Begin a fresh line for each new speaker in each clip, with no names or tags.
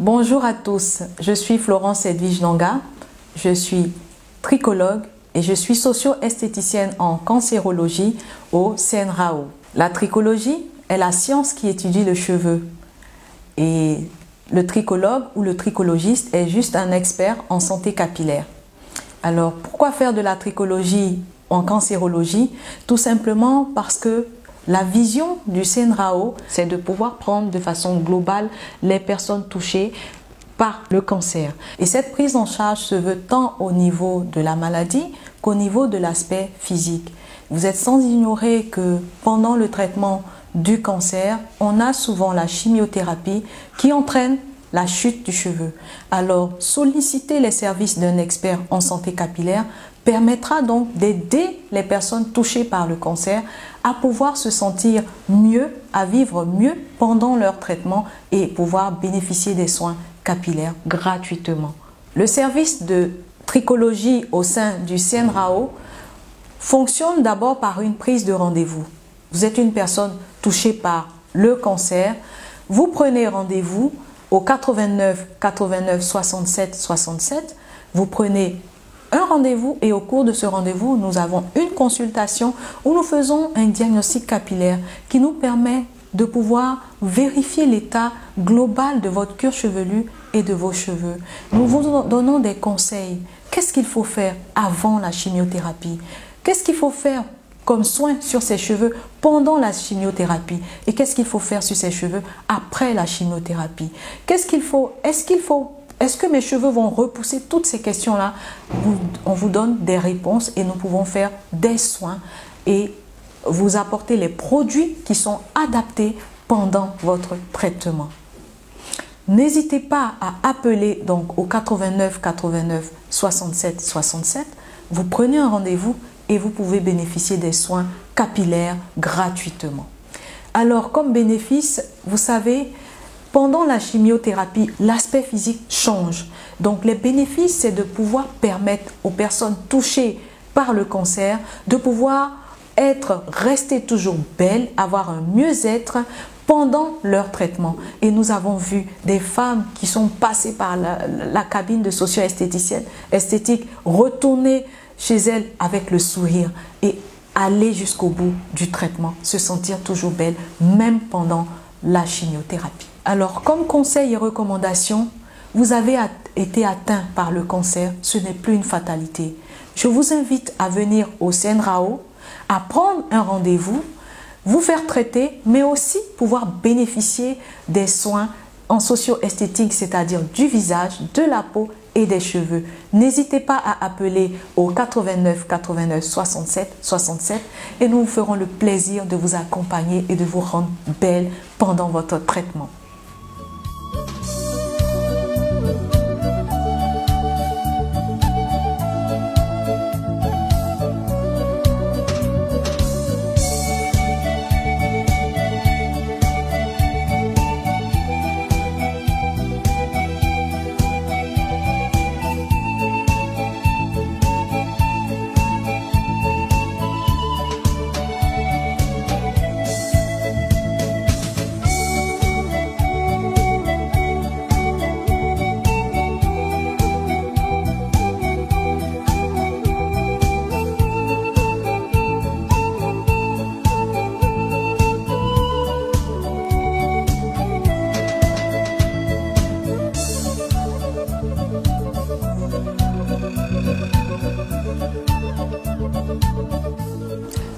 Bonjour à tous, je suis Florence Edwige Nanga, je suis tricologue et je suis socio-esthéticienne en cancérologie au CNRAO. La tricologie est la science qui étudie le cheveu et le tricologue ou le tricologiste est juste un expert en santé capillaire. Alors pourquoi faire de la tricologie en cancérologie? Tout simplement parce que la vision du CNRAO, c'est de pouvoir prendre de façon globale les personnes touchées par le cancer. Et cette prise en charge se veut tant au niveau de la maladie qu'au niveau de l'aspect physique. Vous êtes sans ignorer que pendant le traitement du cancer, on a souvent la chimiothérapie qui entraîne la chute du cheveu. Alors, solliciter les services d'un expert en santé capillaire permettra donc d'aider les personnes touchées par le cancer à pouvoir se sentir mieux, à vivre mieux pendant leur traitement et pouvoir bénéficier des soins capillaires gratuitement. Le service de tricologie au sein du CNRAO fonctionne d'abord par une prise de rendez-vous. Vous êtes une personne touchée par le cancer, vous prenez rendez-vous au 89 89 67 67, vous prenez un rendez-vous et au cours de ce rendez-vous, nous avons une consultation où nous faisons un diagnostic capillaire qui nous permet de pouvoir vérifier l'état global de votre cuir chevelu et de vos cheveux. Nous vous donnons des conseils. Qu'est-ce qu'il faut faire avant la chimiothérapie? Qu'est-ce qu'il faut faire comme soin sur ses cheveux pendant la chimiothérapie? Et qu'est-ce qu'il faut faire sur ses cheveux après la chimiothérapie? Qu'est-ce qu'il faut? Est-ce que mes cheveux vont repousser? Toutes ces questions-là, on vous donne des réponses et nous pouvons faire des soins et vous apporter les produits qui sont adaptés pendant votre traitement. N'hésitez pas à appeler donc au 89 89 67 67. Vous prenez un rendez-vous et vous pouvez bénéficier des soins capillaires gratuitement. Alors, comme bénéfice, vous savez, pendant la chimiothérapie, l'aspect physique change. Donc, les bénéfices, c'est de pouvoir permettre aux personnes touchées par le cancer de pouvoir rester toujours belles, avoir un mieux-être pendant leur traitement. Et nous avons vu des femmes qui sont passées par la cabine de socio-esthétique retourner chez elles avec le sourire et aller jusqu'au bout du traitement, se sentir toujours belle, même pendant la chimiothérapie. Alors, comme conseil et recommandation, vous avez été atteint par le cancer, ce n'est plus une fatalité. Je vous invite à venir au CNRAO, à prendre un rendez-vous, vous faire traiter, mais aussi pouvoir bénéficier des soins en socio-esthétique, c'est-à-dire du visage, de la peau et des cheveux. N'hésitez pas à appeler au 89 89 67 67 et nous vous ferons le plaisir de vous accompagner et de vous rendre belle pendant votre traitement.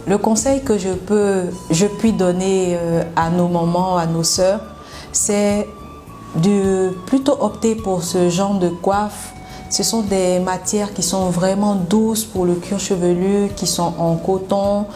Le conseil que je puis donner à nos mamans, à nos sœurs, c'est de plutôt opter pour ce genre de coiffe. Ce sont des matières qui sont vraiment douces pour le cuir chevelu, qui sont en coton.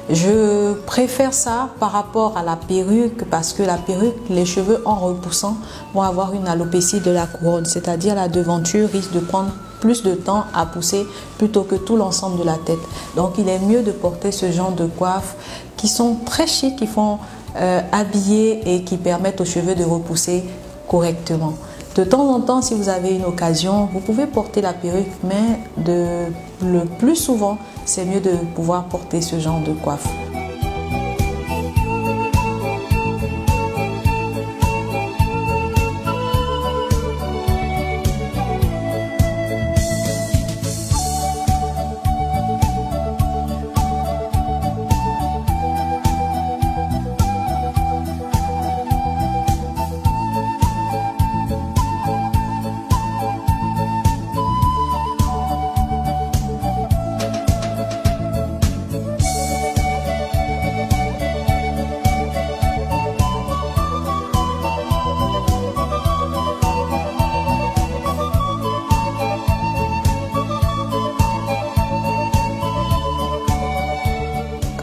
Je préfère ça par rapport à la perruque parce que la perruque, les cheveux en repoussant vont avoir une alopécie de la couronne, c'est-à-dire la devanture risque de prendre plus de temps à pousser plutôt que tout l'ensemble de la tête. Donc il est mieux de porter ce genre de coiffes qui sont très chic, qui font habiller et qui permettent aux cheveux de repousser correctement. De temps en temps, si vous avez une occasion, vous pouvez porter la perruque, mais le plus souvent, c'est mieux de pouvoir porter ce genre de coiffe.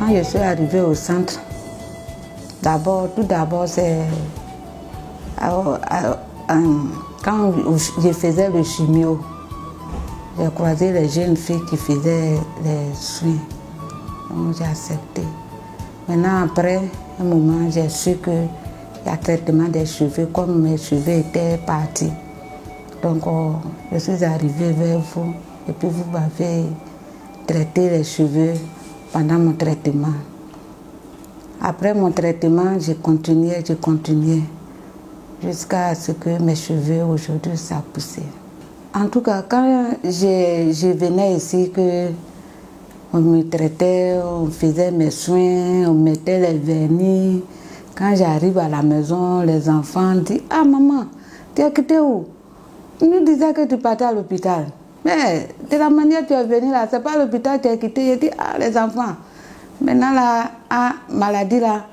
Quand je suis arrivée au centre, tout d'abord, c'est quand je faisais le chimio, j'ai croisé les jeunes filles qui faisaient les soins. Donc j'ai accepté. Maintenant, après un moment, j'ai su qu'il y a traitement des cheveux, comme mes cheveux étaient partis. Donc je suis arrivée vers vous et puis vous m'avez traité les cheveux pendant mon traitement. Après mon traitement, j'ai continué jusqu'à ce que mes cheveux aujourd'hui ça poussé. En tout cas, quand je venais ici, on me traitait, on faisait mes soins, on mettait les vernis. Quand j'arrive à la maison, les enfants disent « Ah maman, tu as quitté où? Tu nous disais que tu partais à l'hôpital. Mais de la manière que tu es venue là, c'est pas à l'hôpital que tu as quitté. » Je dis « Ah les enfants, maintenant la maladie là,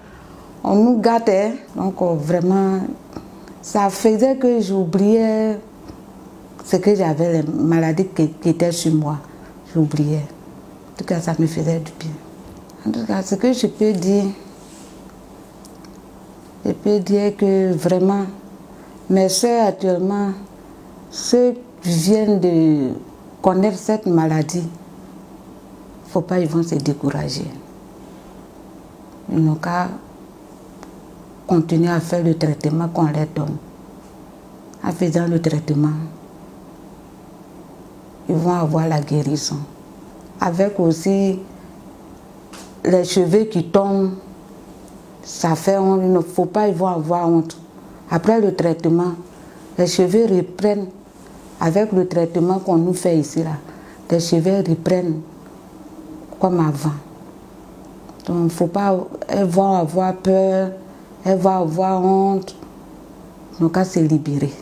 on nous gâtait. » Donc vraiment, ça faisait que j'oubliais ce que j'avais, les maladies qui étaient sur moi. J'oubliais. En tout cas, ça me faisait du bien. En tout cas, ce que je peux dire que vraiment, mes soeurs actuellement, ceux qui viennent de connaître cette maladie, il ne faut pas, ils vont se décourager. Ils n'ont qu'à continuer à faire le traitement qu'on leur donne. En faisant le traitement, ils vont avoir la guérison. Avec aussi les cheveux qui tombent, ça fait honte, il ne faut pas, ils vont avoir honte. Après le traitement, les cheveux reprennent, avec le traitement qu'on nous fait ici, là, les cheveux reprennent comme avant. Donc il ne faut pas, elles vont avoir peur, elles vont avoir honte, donc à se libérer.